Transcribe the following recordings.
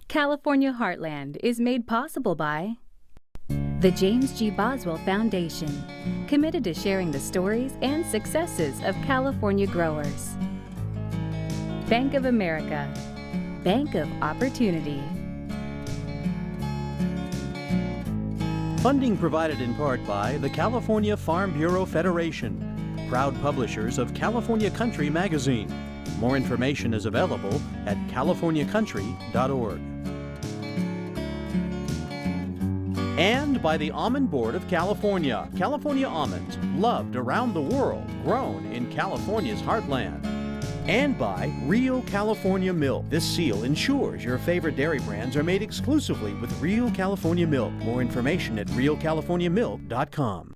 California Heartland is made possible by the James G. Boswell Foundation, committed to sharing the stories and successes of California growers. Bank of America, Bank of Opportunity. Funding provided in part by the California Farm Bureau Federation, proud publishers of California Country magazine. More information is available at californiacountry.org. And by the Almond Board of California. California almonds, loved around the world, grown in California's heartland. And by Real California Milk. This seal ensures your favorite dairy brands are made exclusively with Real California Milk. More information at realcaliforniamilk.com.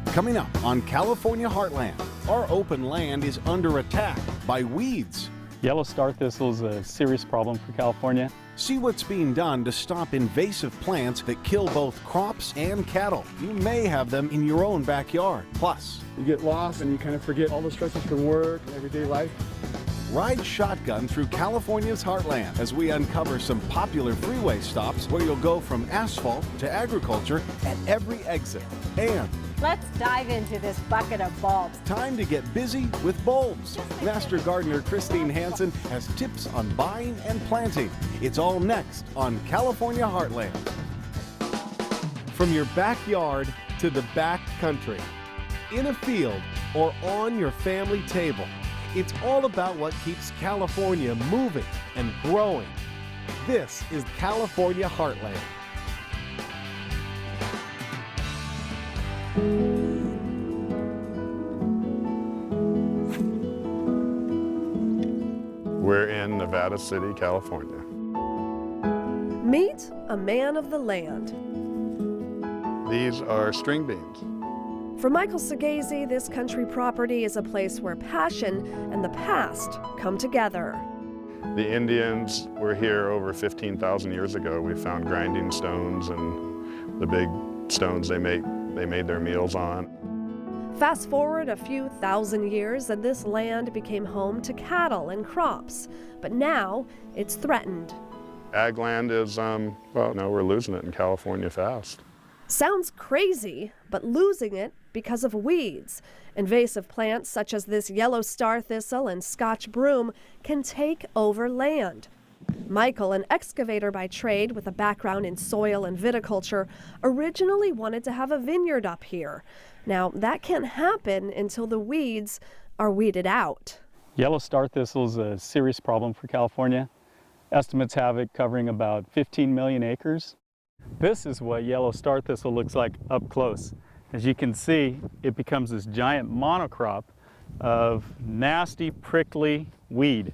Coming up on California Heartland, our open land is under attack by weeds. Yellow star thistle is a serious problem for California. See what's being done to stop invasive plants that kill both crops and cattle. You may have them in your own backyard. Plus, you get lost and you kind of forget all the stresses from work and everyday life. Ride shotgun through California's heartland as we uncover some popular freeway stops where you'll go from asphalt to agriculture at every exit. And let's dive into this bucket of bulbs. Time to get busy with bulbs. Master gardener Kristine Hanson has tips on buying and planting. It's all next on California Heartland. From your backyard to the back country, in a field or on your family table, it's all about what keeps California moving and growing. This is California Heartland. We're in Nevada City, California. Meet a man of the land. These are string beans. For Michael Segazy, this country property is a place where passion and the past come together. The Indians were here over 15,000 years ago. We found grinding stones and the big stones they made their meals on. Fast forward a few thousand years and this land became home to cattle and crops. But now it's threatened. Ag land is, well, no, we're losing it in California fast. Sounds crazy, but losing it because of weeds. Invasive plants such as this yellow star thistle and Scotch broom can take over land. Michael, an excavator by trade with a background in soil and viticulture, originally wanted to have a vineyard up here. Now, that can't happen until the weeds are weeded out. Yellow star thistle is a serious problem for California. Estimates have it covering about 15 million acres. This is what yellow star thistle looks like up close. As you can see, it becomes this giant monocrop of nasty, prickly weed.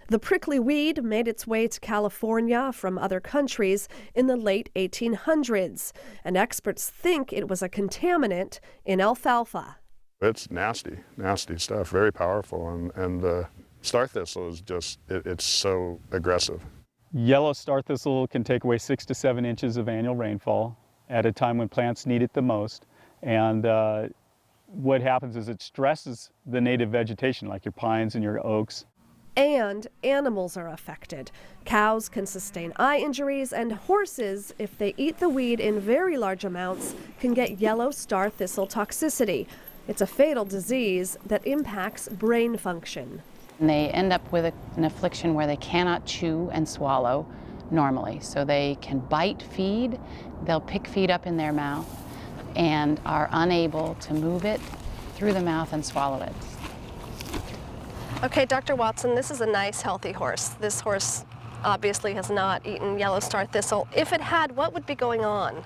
The prickly weed made its way to California from other countries in the late 1800s, and experts think it was a contaminant in alfalfa. It's nasty, nasty stuff, very powerful, and the star thistle is just, it's so aggressive. Yellow star thistle can take away 6 to 7 inches of annual rainfall at a time when plants need it the most. And what happens is it stresses the native vegetation, like your pines and your oaks. And animals are affected. Cows can sustain eye injuries, and horses, if they eat the weed in very large amounts, can get yellow star thistle toxicity. It's a fatal disease that impacts brain function. And they end up with an affliction where they cannot chew and swallow normally. So they can bite feed, they'll pick feed up in their mouth, and are unable to move it through the mouth and swallow it. Okay, Dr. Watson, this is a nice, healthy horse. This horse obviously has not eaten yellow star thistle. If it had, what would be going on?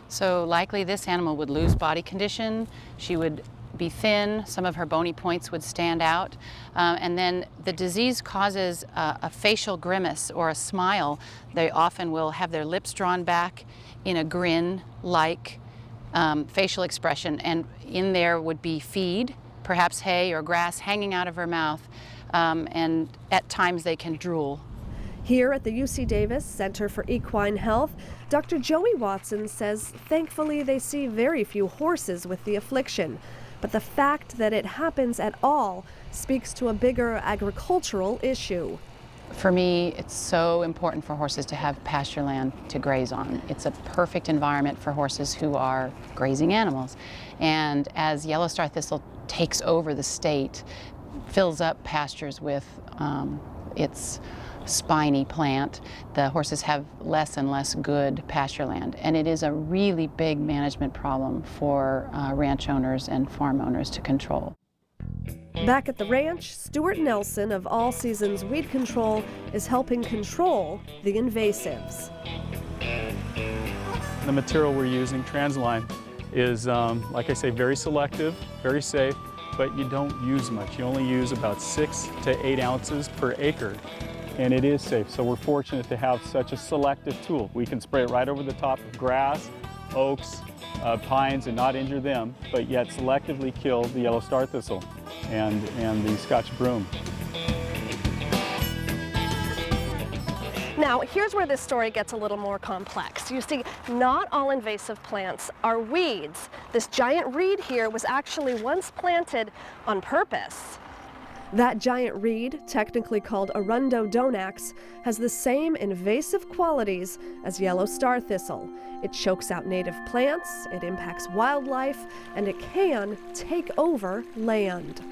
So likely this animal would lose body condition. She would be thin, some of her bony points would stand out, and then the disease causes a facial grimace or a smile. They often will have their lips drawn back in a grin-like facial expression, and in there would be feed, perhaps hay or grass hanging out of her mouth, and at times they can drool. Here at the UC Davis Center for Equine Health, Dr. Joey Watson says thankfully they see very few horses with the affliction. But the fact that it happens at all speaks to a bigger agricultural issue. For me, it's so important for horses to have pasture land to graze on. It's a perfect environment for horses who are grazing animals. And as yellow star thistle takes over the state, fills up pastures with its spiny plant, the horses have less and less good pasture land. And it is a really big management problem for ranch owners and farm owners to control. Back at the ranch, Stuart Nelson of All Seasons Weed Control is helping control the invasives. The material we're using, Transline, is, like I say, very selective, very safe, but you don't use much. You only use about 6 to 8 ounces per acre, and it is safe. So we're fortunate to have such a selective tool. We can spray it right over the top of grass, oaks, pines, and not injure them, but yet selectively kill the yellow star thistle and the Scotch broom. Now, here's where this story gets a little more complex. You see, not all invasive plants are weeds. This giant reed here was actually once planted on purpose. That giant reed, technically called Arundodonax, has the same invasive qualities as yellow star thistle. It chokes out native plants, it impacts wildlife, and it can take over land.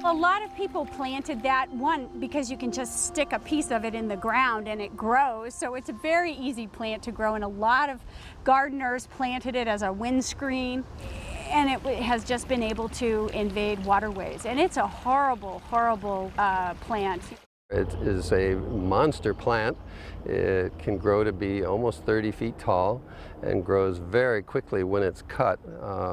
A lot of people planted that one because you can just stick a piece of it in the ground and it grows. So it's a very easy plant to grow, and a lot of gardeners planted it as a windscreen, and it has just been able to invade waterways. And it's a horrible, horrible plant. It is a monster plant. It can grow to be almost 30 feet tall and grows very quickly when it's cut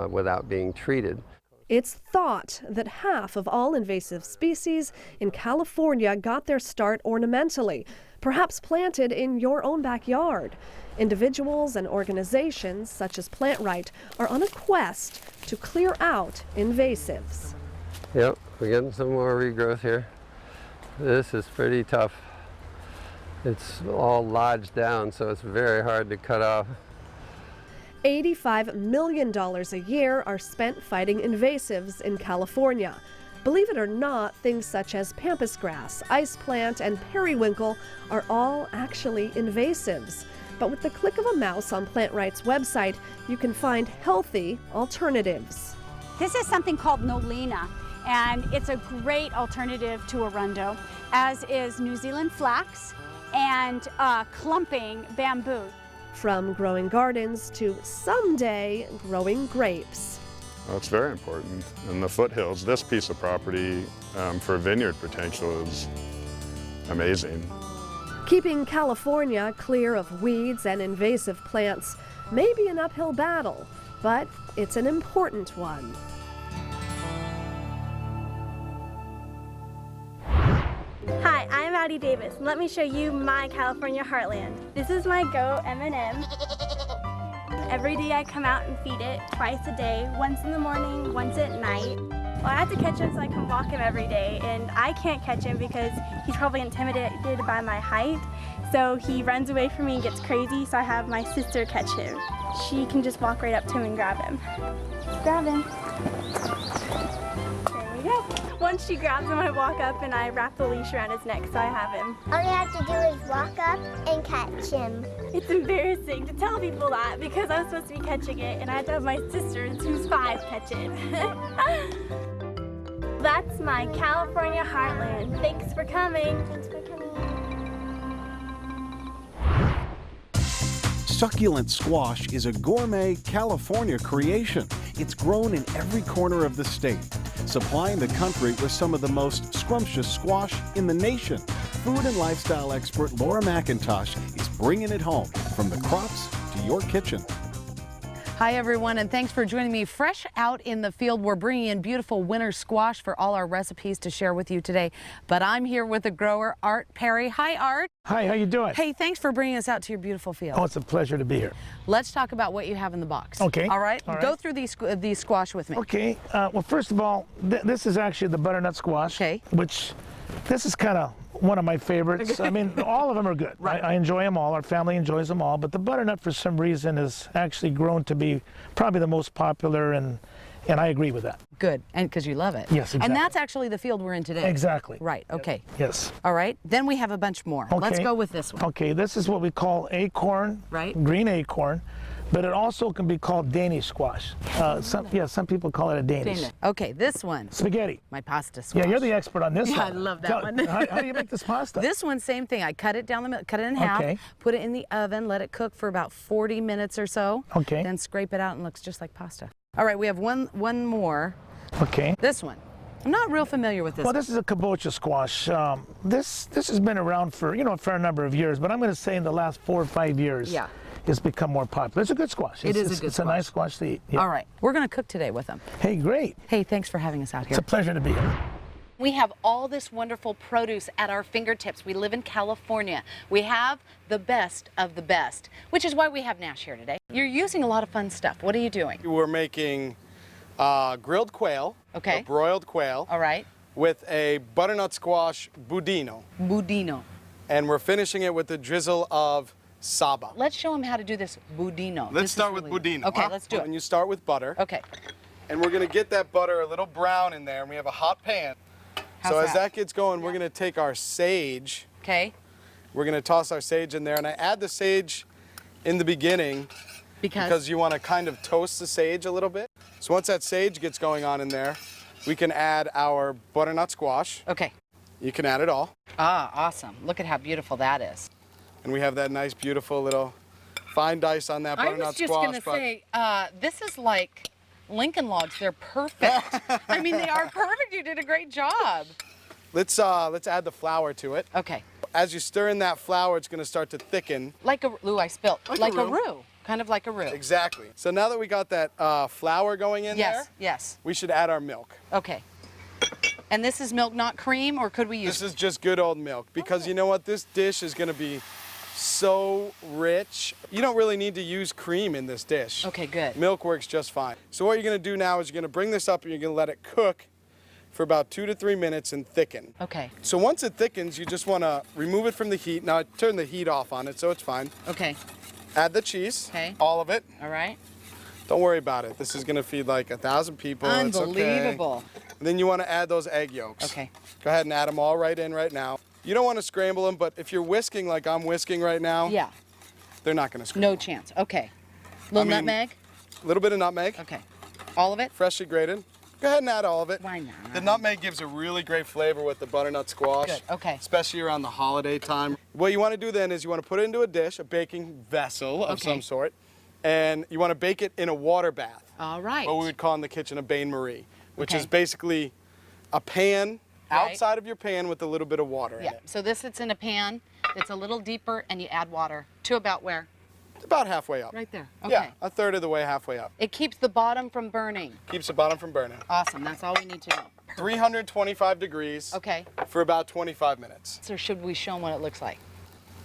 without being treated. It's thought that half of all invasive species in California got their start ornamentally, perhaps planted in your own backyard. Individuals and organizations such as PlantRight are on a quest to clear out invasives. Yep, we're getting some more regrowth here. This is pretty tough. It's all lodged down, so it's very hard to cut off. $85 million a year are spent fighting invasives in California. Believe it or not, things such as pampas grass, ice plant, and periwinkle are all actually invasives. But with the click of a mouse on PlantRight's website, you can find healthy alternatives. This is something called Nolina, and it's a great alternative to arundo, as is New Zealand flax and clumping bamboo. From growing gardens to someday growing grapes. Well, it's very important. In the foothills, this piece of property for vineyard potential is amazing. Keeping California clear of weeds and invasive plants may be an uphill battle, but it's an important one. Hi, I'm Addie Davis. Let me show you my California Heartland. This is my goat, M&M. Every day I come out and feed it twice a day, once in the morning, once at night. Well, I have to catch him so I can walk him every day, and I can't catch him because he's probably intimidated by my height. So he runs away from me and gets crazy, so I have my sister catch him. She can just walk right up to him and grab him. Grab him. There we go. Once she grabs him, I walk up and I wrap the leash around his neck so I have him. All you have to do is walk up and catch him. It's embarrassing to tell people that because I'm supposed to be catching it and I have to have my sister, who's 5, catch it. That's my California Heartland. Thanks for coming. Thanks for coming. Succulent squash is a gourmet California creation. It's grown in every corner of the state, supplying the country with some of the most scrumptious squash in the nation. Food and lifestyle expert Laura McIntosh is bringing it home from the crops to your kitchen. Hi everyone, and thanks for joining me. Fresh out in the field, we're bringing in beautiful winter squash for all our recipes to share with you today. But I'm here with the grower, Art Perry. Hi, Art. Hi, how you doing? Hey, thanks for bringing us out to your beautiful field. Oh, it's a pleasure to be here. Let's talk about what you have in the box. Okay. All right? All right. Go through these squash with me. Okay. Well, first of all, this is actually the butternut squash. Okay. Which, this is kind of one of my favorites. I mean, all of them are good. Right. I enjoy them all. Our family enjoys them all. But the butternut, for some reason, has actually grown to be probably the most popular and And I agree with that. Good, and because you love it. Yes, exactly. And that's actually the field we're in today. Exactly. Right, okay. Yes. All right, then we have a bunch more. Okay. Let's go with this one. Okay, this is what we call acorn, right? Green acorn, but it also can be called Danish squash. Some people call it a Danish. Okay, this one. Spaghetti. My pasta squash. Yeah, you're the expert on this one. Yeah, I love that one. How do you make this pasta? This one, same thing. I cut it down the middle, cut it in half, put it in the oven, let it cook for about 40 minutes or so. Okay. Then scrape it out and it looks just like pasta. All right, we have one more. Okay. This one. I'm not real familiar with this. Well, this is a kabocha squash. This has been around for a fair number of years, but I'm going to say in the last 4 or 5 years, it's become more popular. It's a good squash. It's a nice squash to eat. Yeah. All right, we're going to cook today with them. Hey, great. Hey, thanks for having us out here. It's a pleasure to be here. We have all this wonderful produce at our fingertips. We live in California. We have the best of the best, which is why we have Nash here today. You're using a lot of fun stuff. What are you doing? We're making grilled quail, okay, broiled quail, all right, with a butternut squash budino. Budino. And we're finishing it with a drizzle of saba. Let's show them how to do this budino. Let's start with budino. Okay, let's do it. And you start with butter. Okay. And we're going to get that butter a little brown in there, and we have a hot pan. How's so as that? that gets going, we're going to take our sage. Okay. We're going to toss our sage in there, and I add the sage in the beginning because you want to kind of toast the sage a little bit. So once that sage gets going on in there, we can add our butternut squash. Okay. You can add it all. Ah, awesome. Look at how beautiful that is. And we have that nice, beautiful little fine dice on that butternut squash. I was just going to say, this is like Lincoln Logs. They're perfect. I mean, they are perfect. You did a great job. Let's add the flour to it. Okay. As you stir in that flour, it's going to start to thicken. Like a, ooh, I spilled. Like a roux. Kind of like a roux. Exactly. So now that we got that flour going in there, yes, we should add our milk. Okay. And this is milk, not cream, or could we use? This is just good old milk because you know what? This dish is going to be so rich. You don't really need to use cream in this dish. Okay, good. Milk works just fine. So what you're going to do now is you're going to bring this up and you're going to let it cook for about 2 to 3 minutes and thicken. Okay. So once it thickens, you just want to remove it from the heat. Now I turn the heat off on it, so it's fine. Okay. Add the cheese. Okay. All of it. All right. Don't worry about it. This is going to feed like 1,000 people. Unbelievable. It's okay. And then you want to add those egg yolks. Okay. Go ahead and add them all right in right now. You don't want to scramble them, but if you're whisking like I'm whisking right now, they're not going to scramble. No chance. Okay. Little nutmeg? A little bit of nutmeg. Okay. All of it? Freshly grated. Go ahead and add all of it. Why not? The nutmeg gives a really great flavor with the butternut squash. Good, okay. Especially around the holiday time. What you want to do then is you want to put it into a dish, a baking vessel of some sort, and you want to bake it in a water bath. All right. What we would call in the kitchen a bain-marie, which is basically a pan outside of your pan with a little bit of water in it. So this sits in a pan that's a little deeper, and you add water to about where? About halfway up. Right there. Okay. Yeah, a third of the way halfway up. It keeps the bottom from burning. Keeps the bottom from burning. Awesome. That's all we need to know. 325 degrees. Okay. For about 25 minutes. So should we show them what it looks like?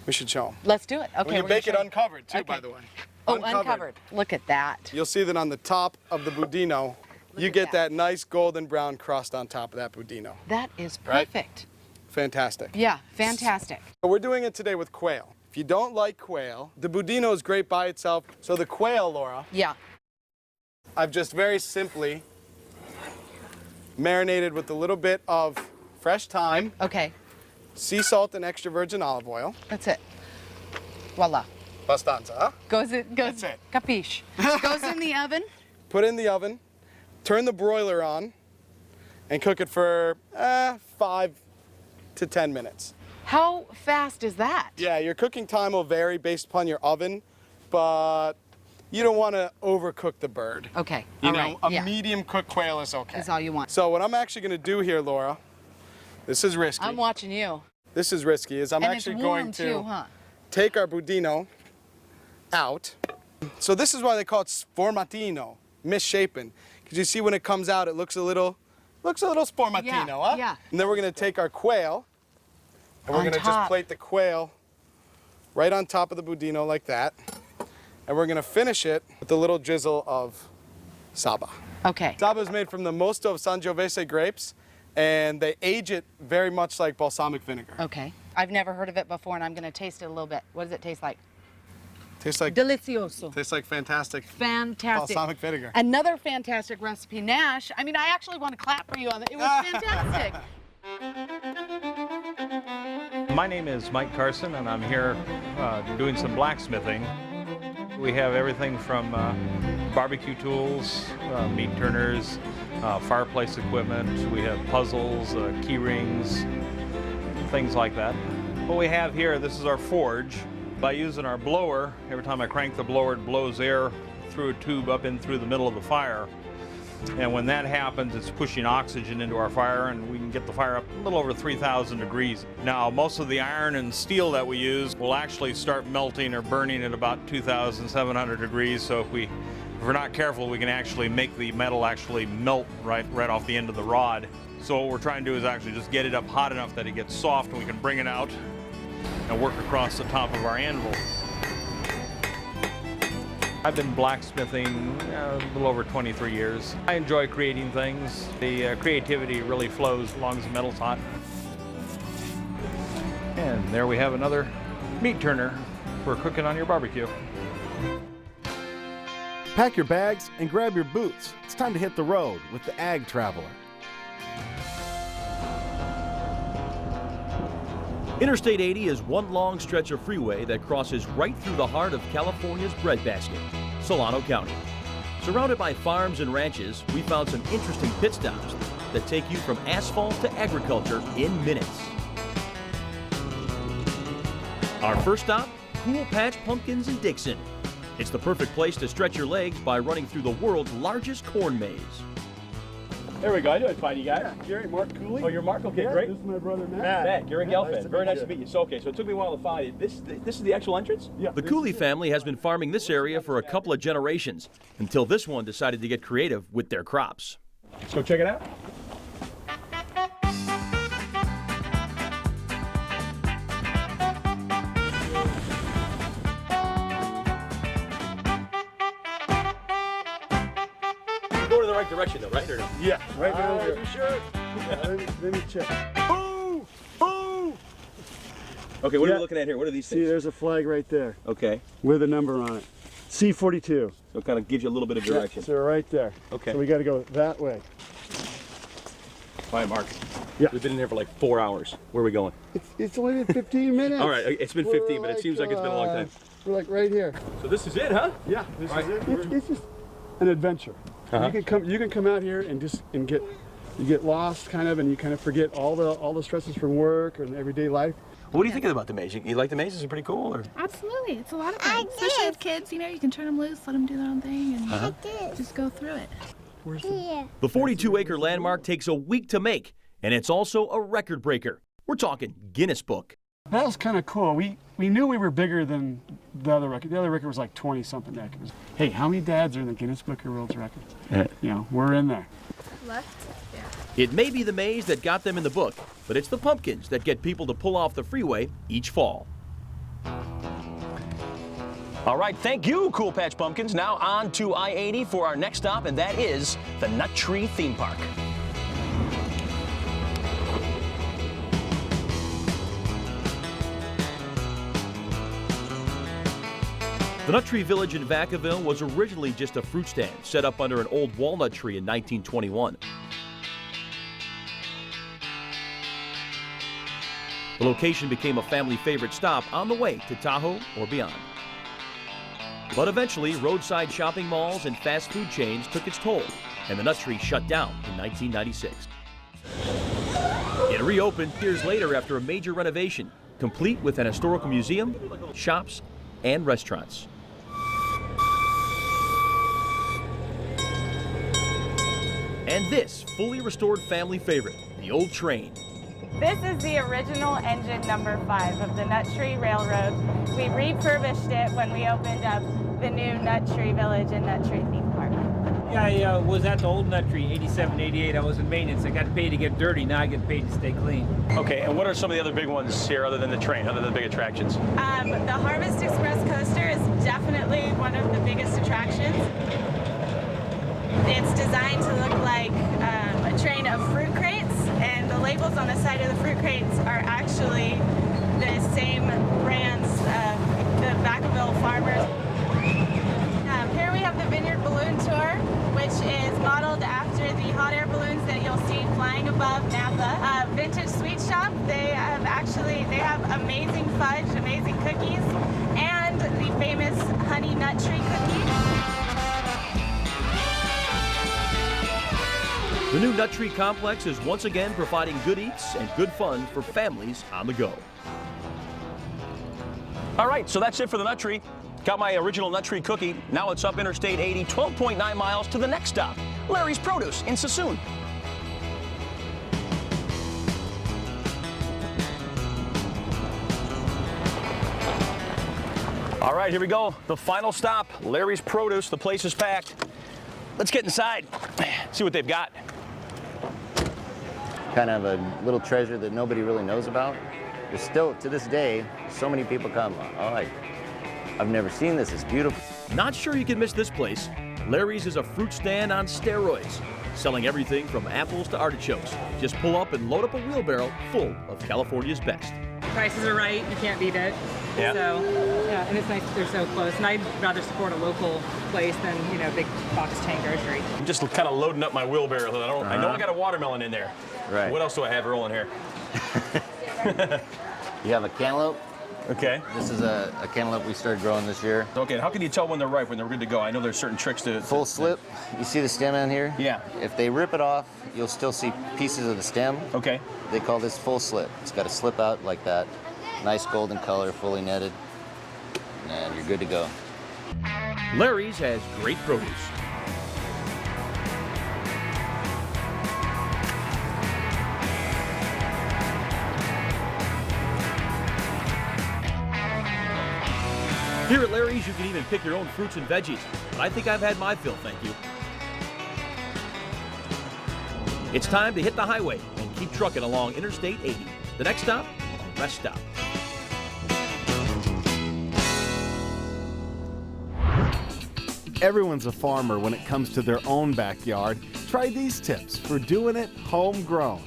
We should show them. Let's do it. Okay. We can bake it uncovered too, by the way. Oh, uncovered. Look at that. You'll see that on the top of the budino, you get that nice golden brown crust on top of that budino. That is perfect. Right? Fantastic. Yeah, fantastic. So we're doing it today with quail. If you don't like quail, the budino is great by itself. So the quail, Laura. Yeah. I've just very simply marinated with a little bit of fresh thyme. Okay. Sea salt and extra virgin olive oil. That's it. Voila. Bastanza, huh? Goes. That's it. Capiche. Goes in the oven. Put it in the oven. Turn the broiler on and cook it for 5 to 10 minutes. How fast is that? Yeah, your cooking time will vary based upon your oven, but you don't want to overcook the bird. Okay. You know, a medium cooked quail is okay. That's all you want. So what I'm actually going to do here, Laura, this is risky. I'm watching you. This is risky, is I'm actually going to too, huh? take our budino out. So this is why they call it sformatino, misshapen. Because you see when it comes out, it looks a little sformatino, huh? Yeah. And then we're going to take our quail, and we're going to just plate the quail right on top of the budino like that. And we're going to finish it with a little drizzle of saba. Okay. Saba is made from the Mosto of Sangiovese grapes, and they age it very much like balsamic vinegar. Okay. I've never heard of it before, and I'm going to taste it a little bit. What does it taste like? Tastes like delicioso. Tastes like fantastic. Fantastic. Balsamic vinegar. Another fantastic recipe, Nash. I mean, I actually want to clap for you on that. It was fantastic. My name is Mike Carson, and I'm here doing some blacksmithing. We have everything from barbecue tools, meat turners, fireplace equipment. We have puzzles, key rings, things like that. What we have here, this is our forge. By using our blower, every time I crank the blower, it blows air through a tube up in through the middle of the fire. And when that happens, it's pushing oxygen into our fire, and we can get the fire up a little over 3,000 degrees. Now, most of the iron and steel that we use will actually start melting or burning at about 2,700 degrees. So if we're not careful, we can actually make the metal actually melt right off the end of the rod. So what we're trying to do is actually just get it up hot enough that it gets soft, and we can bring it out and work across the top of our anvil. I've been blacksmithing a little over 23 years. I enjoy creating things. The creativity really flows as long as the metal's hot. And there we have another meat turner for cooking on your barbecue. Pack your bags and grab your boots. It's time to hit the road with the Ag Traveler. Interstate 80 is one long stretch of freeway that crosses right through the heart of California's breadbasket, Solano County. Surrounded by farms and ranches, we found some interesting pit stops that take you from asphalt to agriculture in minutes. Our first stop, Cool Patch Pumpkins in Dixon. It's the perfect place to stretch your legs by running through the world's largest corn maze. There we go. I know I'd find you guys. Yeah, Gary, Mark Cooley. Oh, you're Mark? Okay, yeah, great. This is my brother, Matt. Gary Gelfand. Very nice to meet you. So it took me a while to find it. This is the actual entrance? Yeah. The Cooley family has been farming this area for a couple of generations until this one decided to get creative with their crops. Let's go check it out. Right direction though, right or no? Yeah, right down there. Are you sure? Let me check. Boo! Boo! Okay, what are we looking at here? What are these things? See, there's a flag right there. Okay. With a number on it. C42. So it kind of gives you a little bit of direction. So right there. Okay. So we got to go that way. All right, Mark. Yeah. We've been in here for like 4 hours. Where are we going? It's only been 15 minutes. All right, it's been 15, but it seems like it's been a long time. We're like right here. So this is it, huh? Yeah, this is it. It's just an adventure. You can come out here and get lost kind of, and you kind of forget all the stresses from work and everyday life. What do you think about the maze? You like the maze? Is it pretty cool? Or? Absolutely, it's a lot of fun, especially with kids. You know, you can turn them loose, let them do their own thing, and just go through it. The 42-acre landmark takes a week to make, and it's also a record breaker. We're talking Guinness Book. That was kind of cool. We knew we were bigger than the other record. The other record was like 20-something acres. Hey, how many dads are in the Guinness Book of World Records? You know, we're in there. Left? Yeah. It may be the maze that got them in the book, but it's the pumpkins that get people to pull off the freeway each fall. All right, thank you, Cool Patch Pumpkins. Now on to I-80 for our next stop, and that is the Nut Tree Theme Park. The Nut Tree Village in Vacaville was originally just a fruit stand set up under an old walnut tree in 1921. The location became a family favorite stop on the way to Tahoe or beyond. But eventually, roadside shopping malls and fast food chains took its toll, and the Nut Tree shut down in 1996. It reopened years later after a major renovation, complete with an historical museum, shops, and restaurants. And this fully restored family favorite, the old train. This is the original engine number 5 of the Nut Tree Railroad. We refurbished it when we opened up the new Nut Tree Village and Nut Tree Theme Park. Yeah, I was at the old Nut Tree, 87, 88. I was in maintenance. I got paid to get dirty. Now I get paid to stay clean. Okay, and what are some of the other big ones here other than the train, other than the big attractions? The Harvest Express coaster is definitely one of the biggest attractions. It's designed to look like a train of fruit crates, and the labels on the side of the fruit crates are actually the same brands, the Vacaville Farm farmers. Here we have the Vineyard Balloon Tour, which is modeled after the hot air balloons that you'll see flying above Napa. Vintage Sweet Shop, they have amazing fudge, amazing cookies, and the famous honey nut tree cookie. The new Nut Tree Complex is once again providing good eats and good fun for families on the go. All right, so that's it for the Nut Tree. Got my original Nut Tree cookie. Now it's up Interstate 80, 12.9 miles to the next stop, Larry's Produce in Sassoon. All right, here we go. The final stop, Larry's Produce. The place is packed. Let's get inside, see what they've got. Kind of a little treasure that nobody really knows about. There's still, to this day, so many people come, oh, I've never seen this, it's beautiful. Not sure you can miss this place. Larry's is a fruit stand on steroids, selling everything from apples to artichokes. Just pull up and load up a wheelbarrow full of California's best. Prices are right, you can't beat it. Yeah. So, yeah, and it's nice they're so close. And I'd rather support a local place than, you know, big box chain grocery. I'm just kind of loading up my wheelbarrow. I know I got a watermelon in there. Right. What else do I have rolling here? You have a cantaloupe. Okay. This is a cantaloupe we started growing this year. Okay, and how can you tell when they're ripe, when they're good to go? I know there's certain tricks to... Full slip. You see the stem in here? Yeah. If they rip it off, you'll still see pieces of the stem. Okay. They call this full slip. It's got to slip out like that. Nice golden color, fully netted. And you're good to go. Larry's has great produce. Here at Larry's, you can even pick your own fruits and veggies, but I think I've had my fill, thank you. It's time to hit the highway and keep trucking along Interstate 80. The next stop, a rest stop. Everyone's a farmer when it comes to their own backyard. Try these tips for doing it homegrown.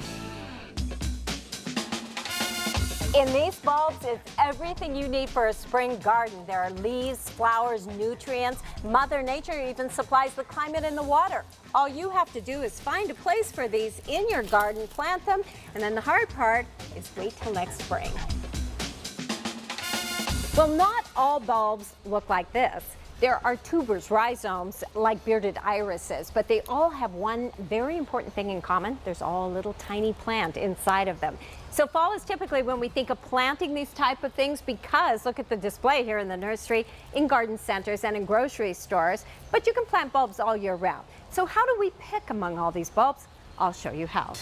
In these bulbs, it's everything you need for a spring garden. There are leaves, flowers, nutrients. Mother Nature even supplies the climate and the water. All you have to do is find a place for these in your garden, plant them, and then the hard part is wait till next spring. Well, not all bulbs look like this. There are tubers, rhizomes, like bearded irises, but they all have one very important thing in common. There's all a little tiny plant inside of them. So fall is typically when we think of planting these type of things because look at the display here in the nursery, in garden centers and in grocery stores, but you can plant bulbs all year round. So how do we pick among all these bulbs? I'll show you how.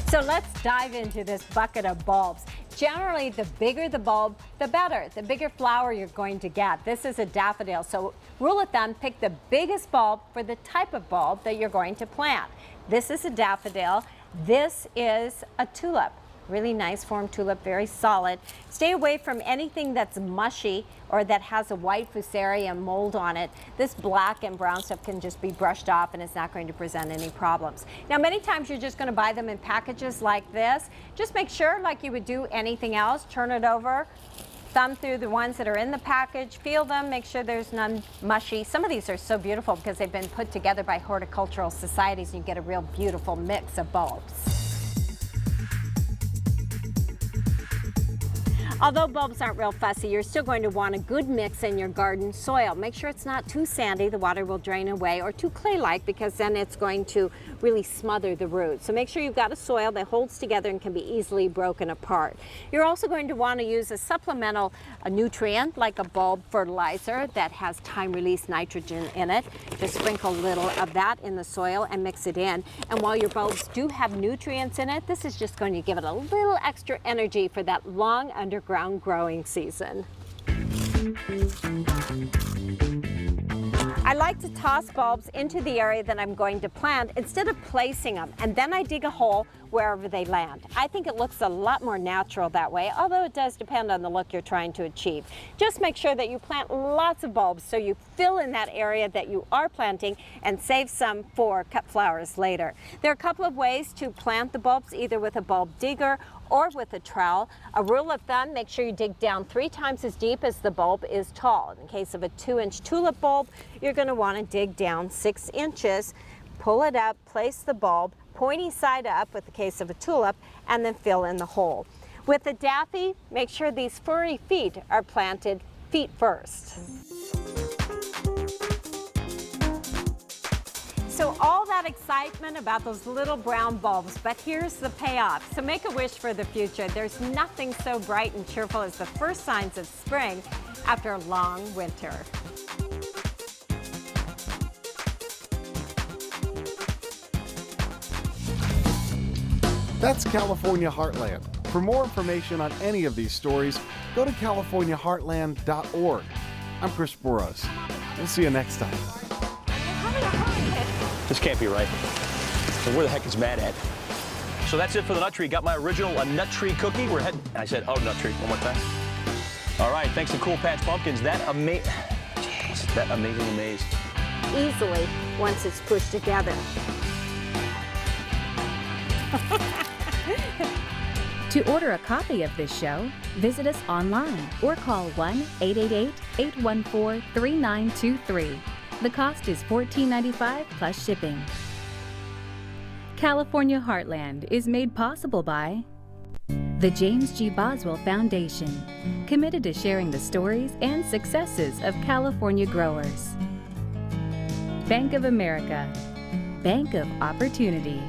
So let's dive into this bucket of bulbs. Generally, the bigger the bulb, the better. The bigger flower you're going to get. This is a daffodil, so rule of thumb, pick the biggest bulb for the type of bulb that you're going to plant. This is a daffodil. This is a tulip. Really nice form tulip, very solid. Stay away from anything that's mushy or that has a white fusarium mold on it. This black and brown stuff can just be brushed off and it's not going to present any problems. Now, many times you're just going to buy them in packages like this. Just make sure, like you would do anything else, turn it over, thumb through the ones that are in the package, feel them, make sure there's none mushy. Some of these are so beautiful because they've been put together by horticultural societies and you get a real beautiful mix of bulbs. Although bulbs aren't real fussy, you're still going to want a good mix in your garden soil. Make sure it's not too sandy, the water will drain away, or too clay-like because then it's going to really smother the roots. So make sure you've got a soil that holds together and can be easily broken apart. You're also going to want to use a supplemental nutrient like a bulb fertilizer that has time-release nitrogen in it. Just sprinkle a little of that in the soil and mix it in. And while your bulbs do have nutrients in it, this is just going to give it a little extra energy for that long underground growing season. I like to toss bulbs into the area that I'm going to plant instead of placing them, and then I dig a hole wherever they land. I think it looks a lot more natural that way, although it does depend on the look you're trying to achieve. Just make sure that you plant lots of bulbs so you fill in that area that you are planting and save some for cut flowers later. There are a couple of ways to plant the bulbs, either with a bulb digger or with a trowel. A rule of thumb, make sure you dig down 3 times as deep as the bulb is tall. In case of a 2-inch tulip bulb, you're going to want to dig down 6 inches, pull it up, place the bulb pointy side up with the case of a tulip, and then fill in the hole. With the daffy, make sure these furry feet are planted feet first. So all that excitement about those little brown bulbs, but here's the payoff. So make a wish for the future. There's nothing so bright and cheerful as the first signs of spring after a long winter. That's California Heartland. For more information on any of these stories, go to californiaheartland.org. I'm Chris Burrows. We'll see you next time. This can't be right. So where the heck is Matt at? So that's it for the nut tree. Got my original nut tree cookie. We're heading. I said, oh, nut tree. One more time. All right. Thanks to Cool Patch Pumpkins. That amazing amaze. Easily once it's pushed together. To order a copy of this show, visit us online or call 1-888-814-3923. The cost is $14.95 plus shipping. California Heartland is made possible by the James G. Boswell Foundation, committed to sharing the stories and successes of California growers. Bank of America, Bank of Opportunity.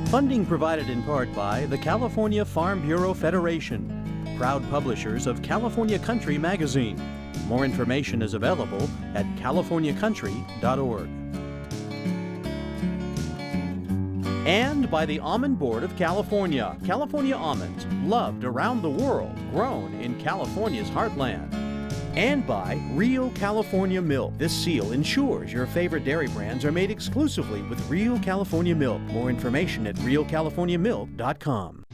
Funding provided in part by the California Farm Bureau Federation, proud publishers of California Country magazine. More information is available at californiacountry.org. And by the Almond Board of California. California almonds, loved around the world, grown in California's heartland. And by Real California Milk. This seal ensures your favorite dairy brands are made exclusively with Real California Milk. More information at realcaliforniamilk.com.